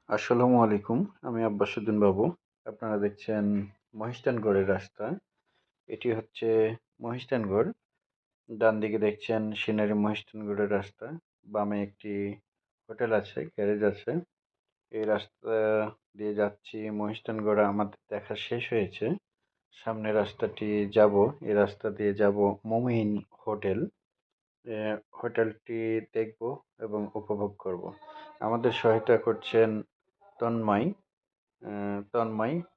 আসসালামু আলাইকুম। আমি আব্বাসউদ্দিন বাবু। আপনারা দেখছেন মহিস্থানগড়ের রাস্তা। এটি হচ্ছে মহিস্থানগড়। ডান দিকে দেখছেন সিনারি মহিস্থানগড়ের রাস্তা। বামে একটি হোটেল আছে, গ্যারেজ আছে। এই রাস্তা দিয়ে যাচ্ছি মহিস্থানগড় আমাদের দেখা শেষ হয়েছে। সামনে রাস্তাটি যাব, এই রাস্তা দিয়ে যাব মোমিন হোটেল। হোটেলটি দেখব এবং উপভোগ করব। আমাদের সহায়তা করছেন তন্ময়।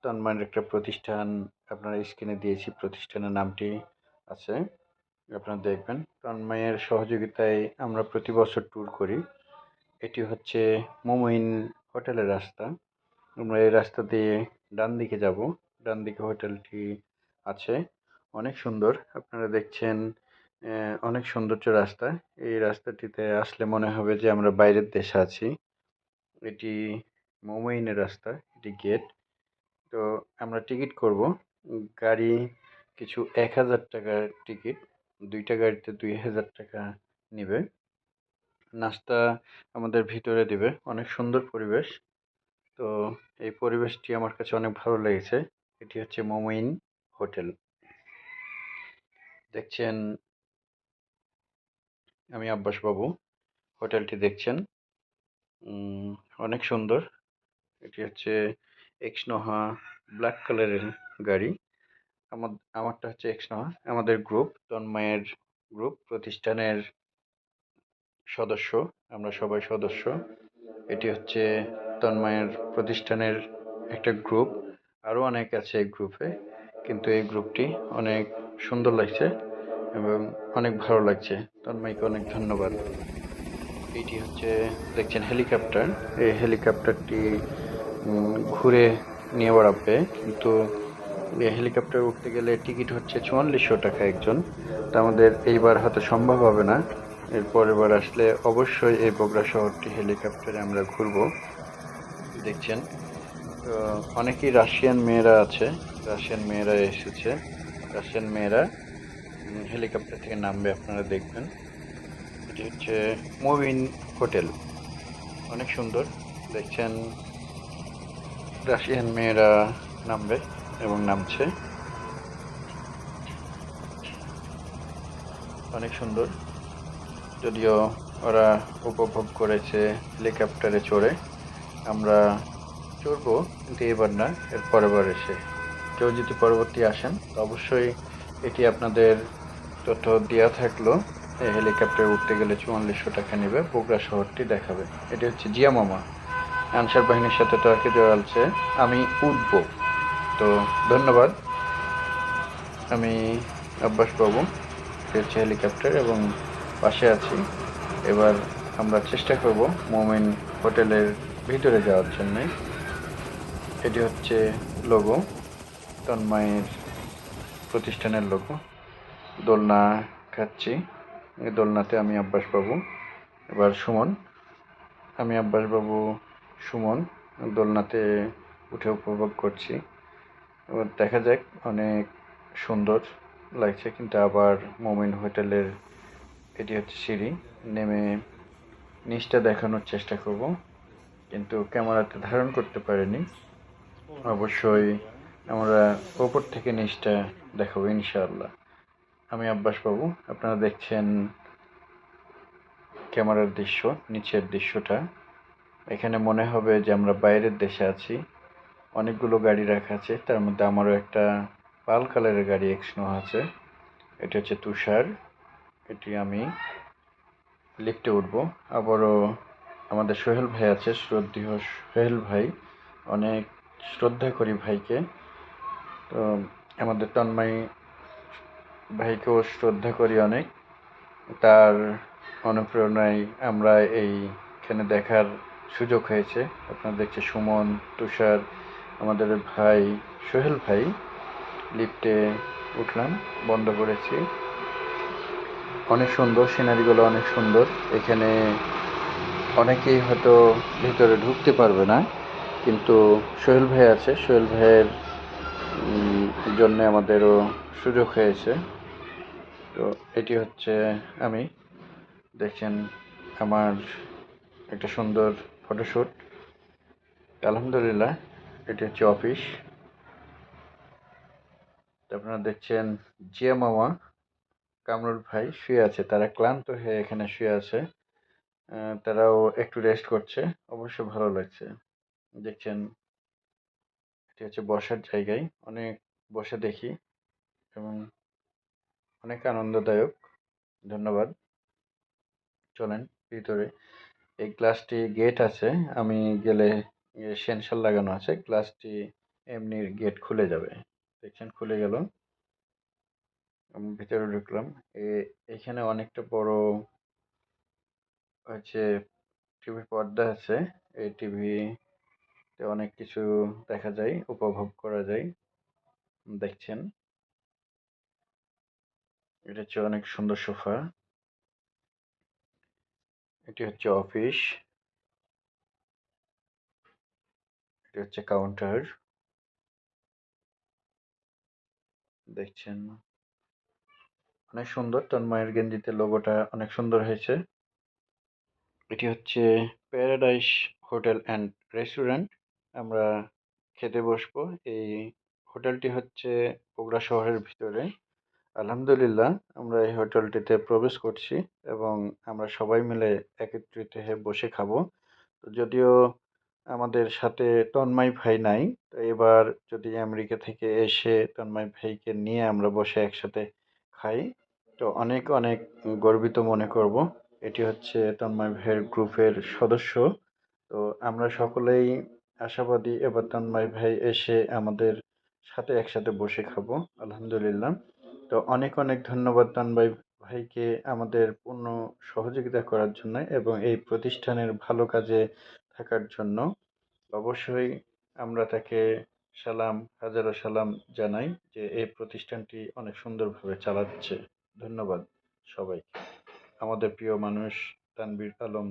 তন্ময়ের একটা প্রতিষ্ঠান আপনারা স্ক্রিনে দিয়েছি, প্রতিষ্ঠানের নামটি আছে, আপনারা দেখবেন। তন্ময়ের সহযোগিতায় আমরা প্রতি বছর ট্যুর করি। এটি হচ্ছে মোমিন হোটেলের রাস্তা। আমরা এই রাস্তা দিয়ে ডান দিকে যাব। ডান দিকে হোটেলটি আছে, অনেক সুন্দর। আপনারা দেখছেন অনেক সৌন্দর্য রাস্তা। এই রাস্তাটিতে আসলে মনে হবে যে আমরা বাইরের দেশে আছি। এটি মোমিনের রাস্তা, এটি গেট। তো আমরা টিকিট করব। গাড়ি কিছু ১,০০০ টাকার টিকিট, দুইটা গাড়িতে ২,০০০ টাকা নেবে। নাস্তা আমাদের ভিতরে দিবে। অনেক সুন্দর পরিবেশ। তো এই পরিবেশটি আমার কাছে অনেক ভালো লেগেছে। এটি হচ্ছে মোমিন হোটেল। দেখছেন, আমি আব্বাস বাবু। হোটেলটি দেখছেন অনেক সুন্দর। এটি হচ্ছে এক্সনোহা ব্ল্যাক কালারের গাড়ি। আমারটা হচ্ছে এক্সনোহা। আমাদের গ্রুপ, তন্ময়ের গ্রুপ, প্রতিষ্ঠানের সদস্য। আমরা সবাই সদস্য। এটি হচ্ছে তন্ময়ের প্রতিষ্ঠানের একটা গ্রুপ। আরও অনেক আছে এই গ্রুপে, কিন্তু এই গ্রুপটি অনেক সুন্দর লাগছে এবং অনেক ভালো লাগছে। তন্ময়কে অনেক ধন্যবাদ। এইটি হচ্ছে, দেখছেন, হেলিকপ্টার। এই হেলিকপ্টারটি ঘুরে নিয়ে বেড়াবে, কিন্তু এই হেলিকপ্টার উঠতে গেলে টিকিট হচ্ছে ৪৪০০ টাকা একজন। তা আমাদের এইবার হয়তো সম্ভব হবে না। এর পরের বার আসলে অবশ্যই এই বগুড়া শহরটি হেলিকপ্টারে আমরা ঘুরবো। দেখছেন, তো অনেকেই রাশিয়ান মেয়েরা আছে, রাশিয়ান মেয়েরা এসেছে। রাশিয়ান মেয়েরা হেলিকপ্টার থেকে নামবে, আপনারা দেখবেন। এটি হচ্ছে মোবিন হোটেল, অনেক সুন্দর। দেখছেন, রাশিয়ান মেয়েরা নামবে এবং নামছে, অনেক সুন্দর। যদিও ওরা উপভোগ করেছে হেলিকপ্টারে চড়ে, আমরা চড়বো কিন্তু এবার না, এর পরের বার এসে। কেউ যদি পরবর্তী আসেন তো অবশ্যই এটি আপনাদের তথ্য দেওয়া থাকলো। এই হেলিকপ্টারে উঠতে গেলে ৪৪০০ টাকা নেবে, বগুড়া শহরটি দেখাবে। এটি হচ্ছে জিয়া মামা। আনসার বাহিনীর সাথে তর্কে জড়ালছে, আমি উঠবো। তো ধন্যবাদ। আমি আব্বাস বাবু, এটি হচ্ছে হেলিকপ্টার এবং পাশে আছি। এবার আমরা চেষ্টা করব মোমিন হোটেলের ভিতরে যাওয়ার জন্যে। এটি হচ্ছে লোগো, তন্ময়ের প্রতিষ্ঠানের লোগো। দোলনা খাচ্ছি, এই দোলনাতে আমি আব্বাস বাবু, এবার সুমন। আমি আব্বাস বাবু, সুমন দোলনাতে উঠে উপভোগ করছি। এবার দেখা যাক, অনেক সুন্দর লাগছে। কিন্তু আবার মোমিন হোটেলের এটি হচ্ছে সিঁড়ি, নেমে নিচটা দেখানোর চেষ্টা করব, কিন্তু ক্যামেরাতে ধারণ করতে পারিনি। অবশ্যই আমরা ওপর থেকে নিচটা দেখাবো ইনশাআল্লাহ। আমি আব্বাস বাবু, আপনারা দেখছেন ক্যামেরার দৃশ্য, নিচের দৃশ্যটা। এখানে মনে হবে যে আমরা বাইরের দেশে আছি। অনেকগুলো গাড়ি রাখা আছে, তার মধ্যে আমারও একটা পাল কালারের গাড়ি এক্সনো আছে। এটি হচ্ছে তুষার। এটি আমি লিফটে উঠবো। আবারও আমাদের সোহেল ভাই আছে, শ্রদ্ধেয় সোহেল ভাই, অনেক শ্রদ্ধা করি ভাইকে। তো আমাদের তন্ময় ভাইকেও শ্রদ্ধা করি অনেক। তার অনুপ্রেরণায় আমরা এইখানে দেখার সুযোগ হয়েছে। আপনারা দেখছে সুমন, তুষার, আমাদের ভাই সোহেল ভাই। লিফটে উঠলাম, বন্ধ করেছি। অনেক সুন্দর, সিনারিগুলো অনেক সুন্দর। এখানে অনেকেই হয়তো ভিতরে ঢুকতে পারবে না, কিন্তু সোহেল ভাই আছে, সোহেল ভাইয়ের জন্য আমাদেরও সুযোগ হয়েছে। তো এটি হচ্ছে আমি, দেখছেন, আমার একটা সুন্দর ফটোশ্যুট। আলহামদুলিল্লাহ, এটি হচ্ছে অফিস। তো আপনারা দেখছেন জিয়া মামা, কামরুল ভাই শুয়ে আছে। তারা ক্লান্ত হয়ে এখানে শুয়ে আছে। তারাও একটু রেস্ট করছে। অবশ্য ভালো লাগছে। দেখছেন, এটি হচ্ছে বসার জায়গায়। অনেক বসে দেখি এবং অনেক আনন্দদায়ক। ধন্যবাদ। চলেন ভিতরে। এই গ্লাসটি গেট আছে। আমি গেলে সেন্সর লাগানো আছে। গ্লাসটি এমনি গেট খুলে যাবে। দেখছেন খুলে গেল। আমি ভিতরে ঢুকলাম। এখানে অনেকটা বড় হচ্ছে টিভি পর্দা আছে। এই টিভিতে অনেক কিছু দেখা যায়, উপভোগ করা যায়। দেখছেন, এটা হচ্ছে অনেক সুন্দর সোফা। এটি হচ্ছে অফিস। এটি হচ্ছে কাউন্টার। দেখছেন, অনেক সুন্দর। তন্ময়ের গেঞ্জিতে লোগোটা অনেক সুন্দর হয়েছে। এটি হচ্ছে প্যারাডাইস হোটেল অ্যান্ড রেস্টুরেন্ট। আমরা খেতে বসবো। এই হোটেলটি হচ্ছে বগুড়া শহরের ভিতরে। আলহামদুলিল্লাহ, আমরা এই হোটেলটিতে প্রবেশ করছি এবং আমরা সবাই মিলে একত্রিত হয়ে বসে খাবো। তো যদিও আমাদের সাথে তন্ময় ভাই নাই, তো এবার যদি আমেরিকা থেকে এসে তন্ময় ভাইকে নিয়ে আমরা বসে একসাথে খাই, তো অনেক অনেক গর্বিত মনে করব। এটি হচ্ছে তন্ময় ভাইয়ের গ্রুপের সদস্য। তো আমরা সকলেই আশাবাদী এবার তন্ময় ভাই এসে আমাদের সাথে একসাথে বসে খাবো। আলহামদুলিল্লাহ। তো অনেক অনেক ধন্যবাদ তন্ময় ভাইকে আমাদের পূর্ণ সহযোগিতা করার জন্য এবং এই প্রতিষ্ঠানের ভালো কাজে থাকার জন্য। অবশ্যই আমরা তাকে সালাম, হাজারো সালাম জানাই যে এই প্রতিষ্ঠানটি অনেক সুন্দরভাবে চালাচ্ছে। ধন্যবাদ সবাইকে। আমাদের প্রিয় মানুষ তানভীর আলম